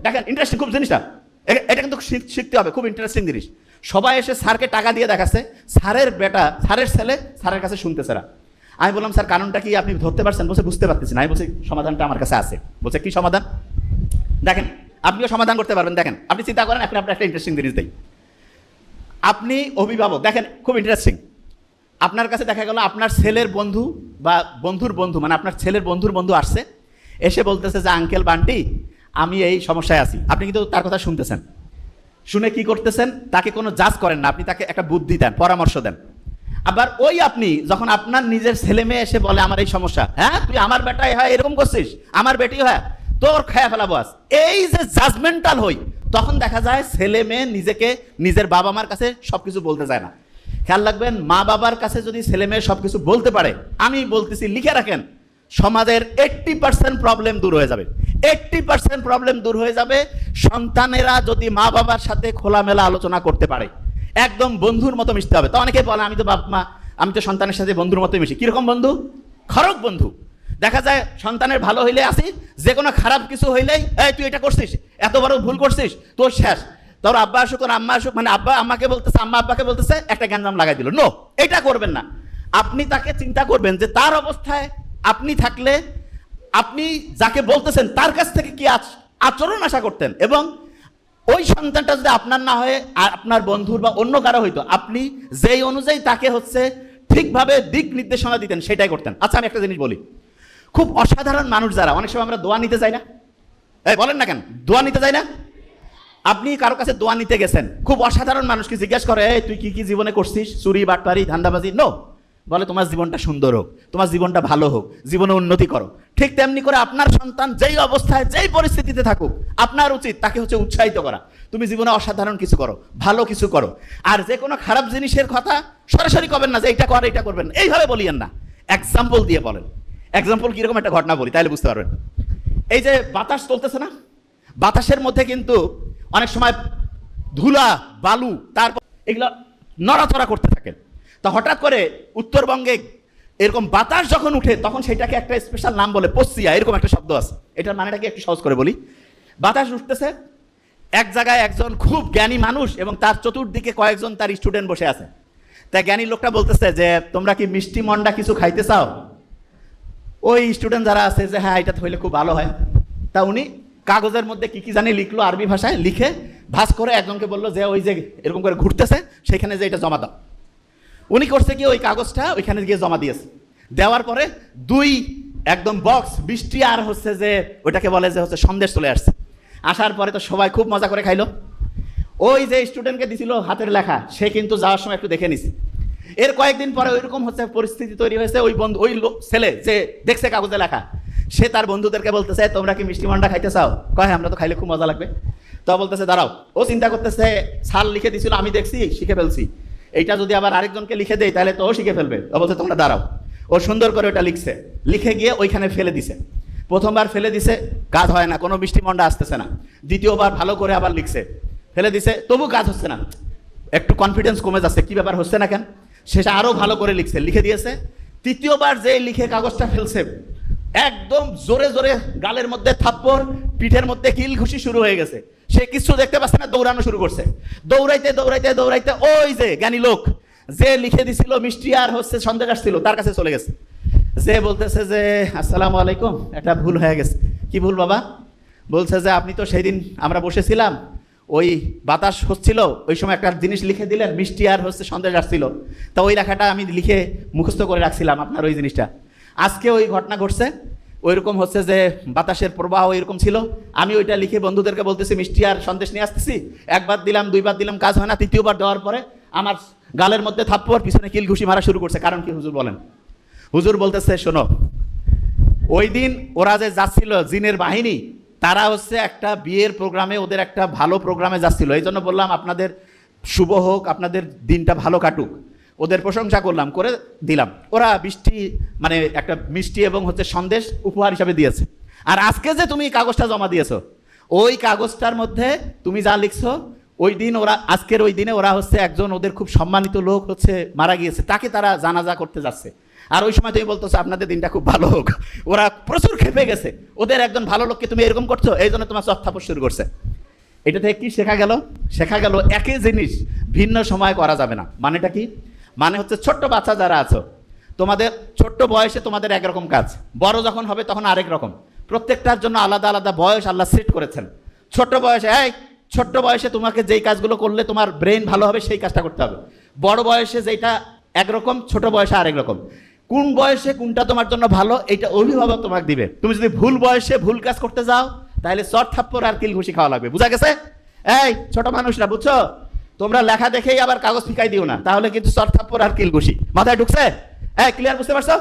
দেখেন ইন্টারেস্টিং খুব জিনিসটা, এটা কিন্তু শিখতে হবে, খুব ইন্টারেস্টিং জিনিস। সবাই এসে স্যারকে টাকা দিয়ে দেখাচ্ছে, স্যারের বেটা স্যারের ছেলে স্যারের কাছে শুনতেছে না। আমি বললাম স্যার কারণটা কি আপনি ধরতে পারছেন? বলছে বুঝতে পারতেছি না। আমি বলছি সমাধানটা আমার কাছে আছে। বলছে কি সমাধান? দেখেন আপনিও সমাধান করতে পারবেন। দেখেন আপনি চিন্তা করেন, আপনি আপনার একটা ইন্টারেস্টিং জিনিস দেই। আপনি অভিভাবক, দেখেন খুব ইন্টারেস্টিং। আপনার কাছে দেখা গেল আপনার ছেলের বন্ধু বা বন্ধুর বন্ধু, মানে আপনার ছেলের বন্ধুর বন্ধু আসছে, এসে বলতেছে যে আঙ্কেল বান্টি আমি এই সমস্যায় আছি। আপনি কিন্তু তার কথা শুনতেছেন, শুনে কি করতেছেন? তাকে কোনো জাজ করেন না, আপনি তাকে একটা বুদ্ধি দেন, পরামর্শ দেন। আবার ওই আপনি যখন আপনার নিজের ছেলে মেয়ে এসে বলে আমার এই সমস্যা, হ্যাঁ তুই আমার বেটাই হয় এরকম করছিস, আমার বেটি হয় তোর খেয়া ফেলাবো আজ, এই যে জাজমেন্টাল হই, তখন দেখা যায় ছেলে মেয়ে নিজেকে নিজের বাবা মার কাছে সবকিছু বলতে যায় না। খেয়াল রাখবেন, মা বাবার কাছে যদি ছেলে মেয়ে সবকিছু বলতে পারে, আমি বলতেছি লিখে রাখেন, সমাজের 80% প্রবলেম দূর হয়ে যাবে। 80% প্রবলেম দূর হয়ে যাবে সন্তানেরা যদি মা বাবার সাথে খোলামেলা আলোচনা করতে পারে, একদম বন্ধুর মতো মিশতে হবে। তো অনেকে বলে আমি তো বাপ মা, আমি তো সন্তানের সাথে বন্ধুর মতো মিশি। কিরকম বন্ধু? খারাপ বন্ধু। দেখা যায় সন্তানের ভালো হইলে আসি, যে কোনো খারাপ কিছু হইলেই এই তুই এটা করছিস, এত বড় ভুল করছিস, তোর শেষ। তোর আব্বা আসুক আর আম্মা আসুক, মানে আব্বা আম্মাকে বলতেছে, আম্মা আব্বাকে বলতেছে, একটা গ্যাঞ্জাম লাগাই দিল। নো, এটা করবেন না। আপনি তাকে চিন্তা করবেন যে তার অবস্থায় আপনি থাকলে আপনি যাকে বলতেছেন তার কাছ থেকে কি আচরণ আশা করতেন, এবং ওই সন্তানটা যদি আপনার না হয়ে আপনার বন্ধুর বা অন্য কারো হইতো, আপনি যেই অনুযায়ী তাকে হচ্ছে ঠিকভাবে দিক নির্দেশনা দিতেন সেটাই করতেন। আচ্ছা আমি একটা জিনিস বলি, খুব অসাধারণ মানুষ যারা, অনেক সময় আমরা দোয়া নিতে যাই না, এই বলেন না কেন দোয়া নিতে যাই না? আপনি কারো কাছে দোয়া নিতে গেছেন, খুব অসাধারণ মানুষকে জিজ্ঞেস করে এই তুই কি কি জীবনে করছিস, চুরি বাটপারি ধান্দাবাজি? নো, বলে তোমার জীবনটা সুন্দর হোক, তোমার জীবনটা ভালো হোক, জীবনে উন্নতি করো। ঠিক তেমনি করে আপনার সন্তান যেই অবস্থায় যেই পরিস্থিতিতে থাকুক, আপনার উচিত তাকে হচ্ছে উৎসাহিত করা, তুমি জীবনে অসাধারণ কিছু করো, ভালো কিছু করো। আর যে কোনো খারাপ জিনিসের কথা সরাসরি করবেন না যে এটা কর এটা করবেন, এইভাবে বলিয়েন না, এক্সাম্পল দিয়ে বলেন। এক্সাম্পল কিরকম একটা ঘটনা বলি তাহলে বুঝতে পারবেন। এই যে বাতাস চলতেছে না, বাতাসের মধ্যে কিন্তু অনেক সময় ধুলা বালু তারপর এগুলো নড়াচড়া করতে থাকে। তা হঠাৎ করে উত্তরবঙ্গে এরকম বাতাস যখন উঠে তখন সেটাকে একটা স্পেশাল নাম বলে, পশ্চিয়া, এরকম একটা শব্দ আছে। এটার মানেটাকে একটু সহজ করে বলি। বাতাস উঠতেছে, এক জায়গায় একজন খুব জ্ঞানী মানুষ এবং তার চতুর্দিকে কয়েকজন তার স্টুডেন্ট বসে আছে। তাই জ্ঞানী লোকটা বলতেছে যে তোমরা কি মিষ্টি মন্ডা কিছু খাইতে চাও? ওই স্টুডেন্ট যারা আছে যে হ্যাঁ এটা হইলে খুব ভালো হয়। তা উনি কাগজের মধ্যে কি কি জানি লিখলো, আরবি ভাষায় লিখে ভাঁজ করে একজনকে বললো যে ওই যে এরকম করে ঘুরতেছে সেখানে যে এটা জমা দাও। উনি করছে কি, ওই কাগজটা ওইখানে গিয়ে জমা দিয়েছে। দেওয়ার পরে দুই একদম বক্স বৃষ্টি আর হচ্ছে যে ওইটাকে বলে যে হচ্ছে সন্দেশ চলে আসছে। আসার পরে তো সবাই খুব মজা করে খাইলো। ওই যে স্টুডেন্টকে দিছিল হাতের লেখা, সে কিন্তু যাওয়ার সময় একটু দেখে নিছে। এর কয়েকদিন পরে ওইরকম হচ্ছে পরিস্থিতি তৈরি হয়েছে, ওই বন্ধু ওই ছেলে যে দেখছে কাগজে লেখা, সে তার বন্ধুদেরকে বলতেছে তোমরা কি মিষ্টি মন্ডা খাইতে চাও? কয় আমরা তো খাইলে খুব মজা লাগবে। তো বলতেছে দাঁড়াও, ও চিন্তা করতেছে সাল লিখে দিছিল, আমি দেখছি শিখে ফেলছি, এইটা যদি আবার আরেকজনকে লিখে দেয় তাহলে তো ও শিখে ফেলবে। ও বলছে তোমরা দাঁড়াও। ও সুন্দর করে ওটা লিখছে, লিখে গিয়ে ওইখানে ফেলে দিছে। প্রথমবার ফেলে দিছে, কাজ হয় না, কোনো মিষ্টি মন্ডা আসতেছে না। দ্বিতীয়বার ভালো করে আবার লিখছে, ফেলে দিছে, তবু কাজ হচ্ছে না, একটু কনফিডেন্স কমে যাচ্ছে, কি ব্যাপার হচ্ছে না কেন? সেটা আরো ভালো করে লিখছে, লিখে দিয়েছে। তৃতীয়বার যে লিখে কাগজটা ফেলছে, একদম জোরে জোরে গালের মধ্যে থাপ্পড়, পিঠের মধ্যে কিল ঘুষি শুরু হয়ে গেছে। সে কিছু দেখতে পাচ্ছে না, দৌড়ানো শুরু করছে। দৌড়াইতে দৌড়াইতে দৌড়াইতে ওই যে জ্ঞানী লোক যে লিখে দিছিল মিষ্টি আর হচ্ছে সন্দেশ আসছিল তার কাছে চলে গেছে। যে বলতেছে যে আসসালামু আলাইকুম, একটা ভুল হয়ে গেছে। কি ভুল বাবা? বলছে যে আপনি তো সেই দিন আমরা বসেছিলাম, ওই বাতাস হচ্ছিল, ওই সময় একটা জিনিস লিখে দিলেন মিষ্টি আর হচ্ছে সন্দেশ আসছিল, তা ওই লেখাটা আমি লিখে মুখস্থ করে রাখছিলাম আপনার ওই জিনিসটা। আজকে ওই ঘটনা ঘটছে, ওইরকম হচ্ছে যে বাতাসের প্রবাহ এরকম ছিল, আমি ওইটা লিখে বন্ধুদেরকে বলতেছি মিষ্টি আর সন্দেশ নিয়ে আসতেছি, একবার দিলাম দুইবার দিলাম কাজ হয় না, তৃতীয়বার দেওয়ার পরে আমার গালের মধ্যে থাপ্পড়, পিছনে কিল ঘুষি মারা শুরু করছে। কারণ কি হুজুর বলেন? হুজুর বলতেছে শোনো, ওই দিন ওরা যে যাচ্ছিল জিনের বাহিনী, তারা হচ্ছে একটা বিয়ের প্রোগ্রামে, ওদের একটা ভালো প্রোগ্রামে যাচ্ছিল, এই জন্য বললাম আপনাদের শুভ হোক, আপনাদের দিনটা ভালো কাটুক, ওদের প্রশংসা করলাম, করে দিলাম। ওরা বৃষ্টি মানে একটা মিষ্টি এবং হচ্ছে সন্দেশ উপহার হিসাবে দিয়েছে। আর আজকে যে তুমি কাগজটা জমা দিয়েছো, ওই কাগজটার মধ্যে তুমি যা লিখছো, ওই দিন ওরা আজকের ওই দিনে ওরা হচ্ছে একজন ওদের খুব সম্মানিত লোক হচ্ছে মারা গিয়েছে, তাকে তারা জানাজা করতে যাচ্ছে। আর ওই সময় তুমি বলতেছো আপনাদের দিনটা খুব ভালো হোক, ওরা প্রচুর খেপে গেছে, ওদের একজন ভালো লোককে তুমি এরকম করছো, এই জন্য তোমার চত্থাপর শুরু করছে। এটা থেকে কি শেখা গেল? শেখা গেল একই জিনিস ভিন্ন সময় করা যাবে না। মানেটা কি? মানে হচ্ছে ছোট্ট বাচ্চা যারা আছো, তোমাদের ছোট্ট বয়সে তোমাদের একরকম কাজ, বড় যখন হবে তখন আরেক রকম। প্রত্যেকটার জন্য আলাদা আলাদা বয়স আল্লাহ সেট করেছেন। ছোট্ট বয়সে তোমাকে যেই কাজগুলো করলে তোমার ব্রেন ভালো হবে সেই কাজটা করতে হবে। বড় বয়সে যেটা একরকম, ছোট বয়সে আরেক রকম। কোন বয়সে কোনটা তোমার জন্য ভালো এটা অভিভাবক তোমাকে দিবে। তুমি যদি ভুল বয়সে ভুল কাজ করতে যাও তাহলে চর থাপ্পড় আর কিল ঘুষি খাওয়া লাগবে। বুঝা গেছে? এই ছোট মানুষরা বুঝছো, তোমরা লেখা দেখেই আবার কাগজ ফিকাই দিও না, তাহলে কিন্তু চর থাপ্পড় আর কিল ঘুষি। মাথায় ঢুকছে? ক্লিয়ার? বুঝতে পারছো?